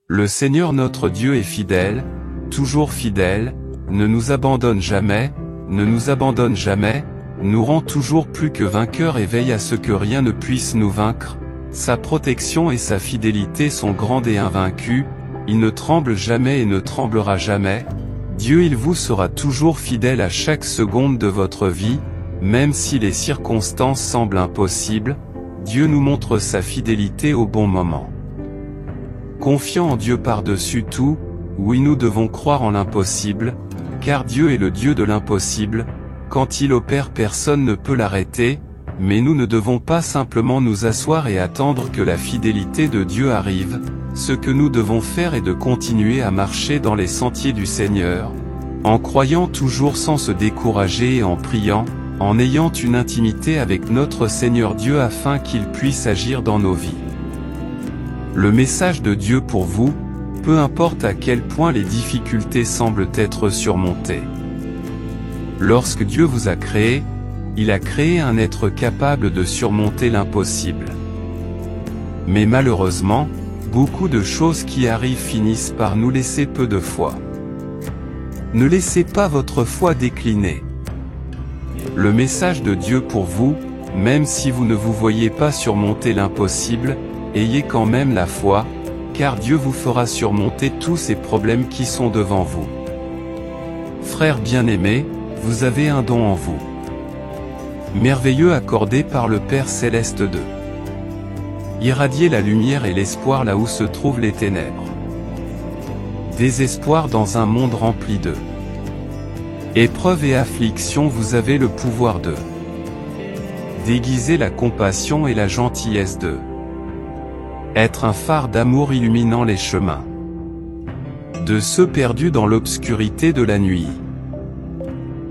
Le Seigneur notre Dieu est fidèle, toujours fidèle, ne nous abandonne jamais, nous rend toujours plus que vainqueurs et veille à ce que rien ne puisse nous vaincre. Sa protection et sa fidélité sont grandes et invaincues, il ne tremble jamais et ne tremblera jamais. Dieu il vous sera toujours fidèle à chaque seconde de votre vie, même si les circonstances semblent impossibles, Dieu nous montre sa fidélité au bon moment. Confiant en Dieu par-dessus tout, oui nous devons croire en l'impossible, car Dieu est le Dieu de l'impossible, quand il opère personne ne peut l'arrêter, mais nous ne devons pas simplement nous asseoir et attendre que la fidélité de Dieu arrive, ce que nous devons faire est de continuer à marcher dans les sentiers du Seigneur, en croyant toujours sans se décourager et en priant, en ayant une intimité avec notre Seigneur Dieu afin qu'il puisse agir dans nos vies. Le message de Dieu pour vous, peu importe à quel point les difficultés semblent être surmontées. Lorsque Dieu vous a créé, il a créé un être capable de surmonter l'impossible. Mais malheureusement, beaucoup de choses qui arrivent finissent par nous laisser peu de foi. Ne laissez pas votre foi décliner. Le message de Dieu pour vous, même si vous ne vous voyez pas surmonter l'impossible, ayez quand même la foi, car Dieu vous fera surmonter tous ces problèmes qui sont devant vous. Frères bien-aimés, vous avez un don en vous. Merveilleux accordé par le Père Céleste de irradier la lumière et l'espoir là où se trouvent les ténèbres. Désespoir dans un monde rempli de épreuves et afflictions, vous avez le pouvoir de déguiser la compassion et la gentillesse de être un phare d'amour illuminant les chemins de ceux perdus dans l'obscurité de la nuit.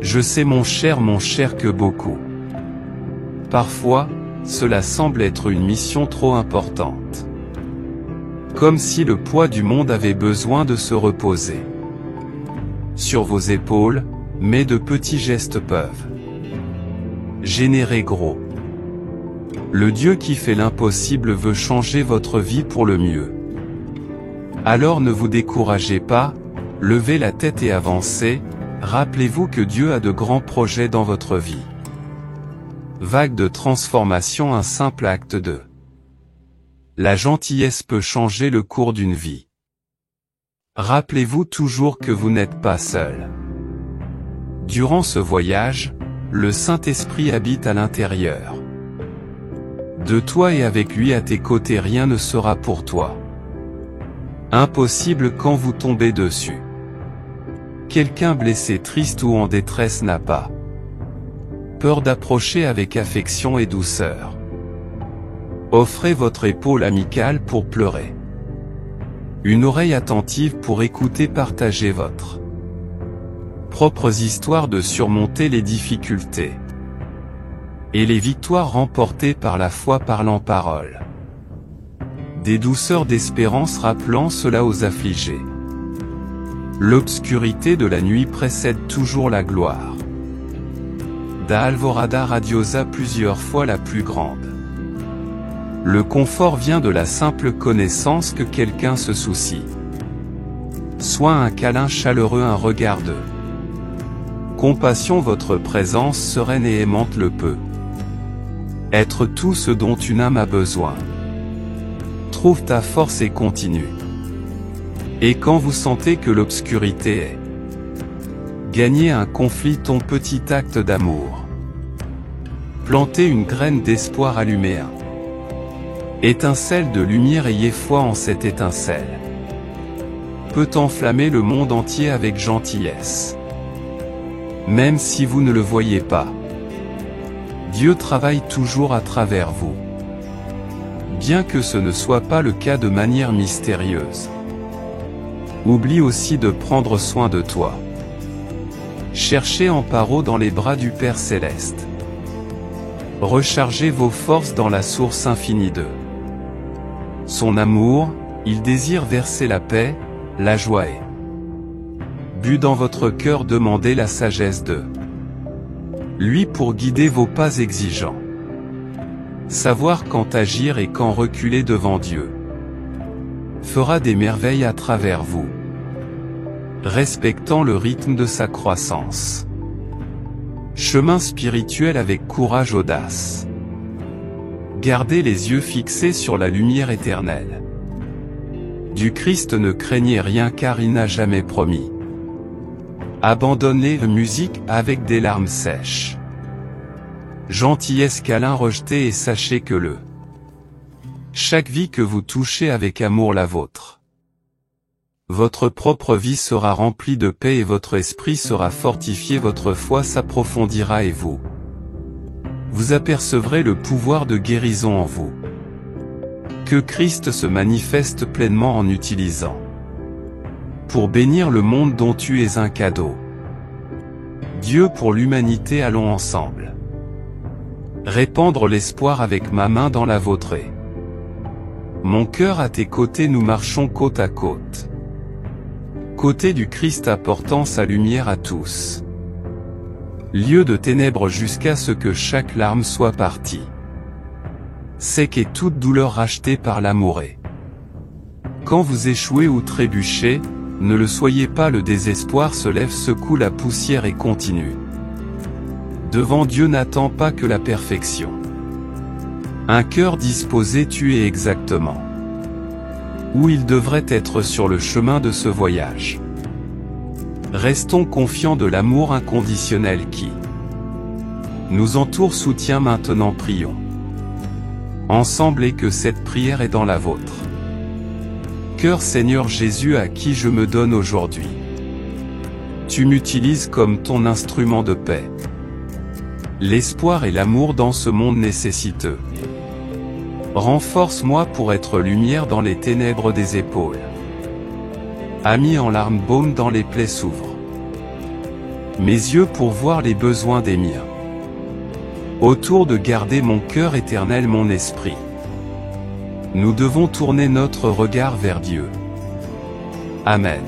Je sais mon cher que beaucoup. Parfois, cela semble être une mission trop importante. Comme si le poids du monde avait besoin de se reposer sur vos épaules, mais de petits gestes peuvent générer gros. Le Dieu qui fait l'impossible veut changer votre vie pour le mieux. Alors ne vous découragez pas, levez la tête et avancez, rappelez-vous que Dieu a de grands projets dans votre vie. Vague de transformation, un simple acte de la gentillesse peut changer le cours d'une vie. Rappelez-vous toujours que vous n'êtes pas seul. Durant ce voyage, le Saint-Esprit habite à l'intérieur de toi et avec lui à tes côtés rien ne sera pour toi impossible quand vous tombez dessus. Quelqu'un blessé, triste ou en détresse n'a pas peur d'approcher avec affection et douceur. Offrez votre épaule amicale pour pleurer. Une oreille attentive pour écouter, partager votre propres histoires de surmonter les difficultés et les victoires remportées par la foi parlant parole. Des douceurs d'espérance rappelant cela aux affligés. L'obscurité de la nuit précède toujours la gloire. Da Alvorada Radiosa, plusieurs fois la plus grande. Le confort vient de la simple connaissance que quelqu'un se soucie. Soit un câlin chaleureux, un regard de compassion, votre présence sereine et aimante le peut être tout ce dont une âme a besoin. Trouve ta force et continue. Et quand vous sentez que l'obscurité est gagner un conflit, ton petit acte d'amour. Plantez une graine d'espoir, allumez un étincelle de lumière, ayez foi en cette étincelle. Peut enflammer le monde entier avec gentillesse. Même si vous ne le voyez pas, Dieu travaille toujours à travers vous. Bien que ce ne soit pas le cas de manière mystérieuse. Oublie aussi de prendre soin de toi. Cherchez Amparo dans les bras du Père Céleste. Rechargez vos forces dans la source infinie de son amour, il désire verser la paix, la joie et but dans votre cœur, demandez la sagesse de lui pour guider vos pas exigeants. Savoir quand agir et quand reculer devant Dieu. fera des merveilles à travers vous, respectant le rythme de sa croissance. Chemin spirituel avec courage, audace. Gardez les yeux fixés sur la lumière éternelle. Du Christ ne craignez rien car il n'a jamais promis. Abandonnez la musique avec des larmes sèches. Gentillesse, câlin rejeté, et sachez que chaque vie que vous touchez avec amour la vôtre. Votre propre vie sera remplie de paix et votre esprit sera fortifié, votre foi s'approfondira et vous apercevrez le pouvoir de guérison en vous. Que Christ se manifeste pleinement en utilisant pour bénir le monde dont tu es un cadeau. Dieu pour l'humanité, allons ensemble répandre l'espoir avec ma main dans la vôtre et mon cœur à tes côtés, nous marchons côte à côte. Côté du Christ apportant sa lumière à tous. Lieu de ténèbres jusqu'à ce que chaque larme soit partie. Sec et toute douleur rachetée par l'amour et quand vous échouez ou trébuchez, ne le soyez pas, le désespoir se lève, secoue la poussière et continue. Devant Dieu n'attend pas que la perfection. Un cœur disposé, tu es exactement où il devrait être sur le chemin de ce voyage. Restons confiants de l'amour inconditionnel qui nous entoure, soutient. Maintenant prions ensemble et que cette prière est dans la vôtre. Cœur, Seigneur Jésus, à qui je me donne aujourd'hui. Tu m'utilises comme ton instrument de paix, l'espoir et l'amour dans ce monde nécessiteux. Renforce-moi pour être lumière dans les ténèbres des épaules. Ami en larmes, baume dans les plaies, s'ouvre mes yeux pour voir les besoins des miens. Autour de garder mon cœur éternel, mon esprit. Nous devons tourner notre regard vers Dieu. Amen.